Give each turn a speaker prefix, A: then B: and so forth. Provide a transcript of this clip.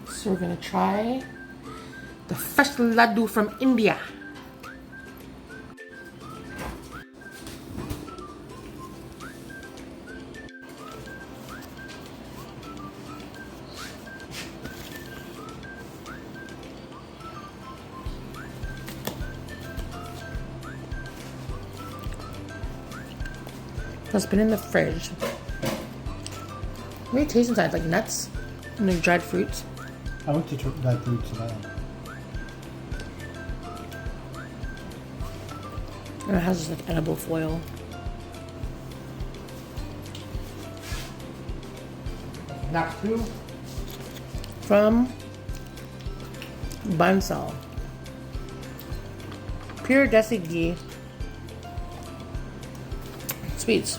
A: So we're gonna try the fresh ladoo from India. It's been in the fridge. What do you taste inside? Like nuts and like dried fruits?
B: I went to that fruit today.
A: And it has this like edible foil.
B: Next two?
A: From Bansal. Pure desi ghee. Sweets.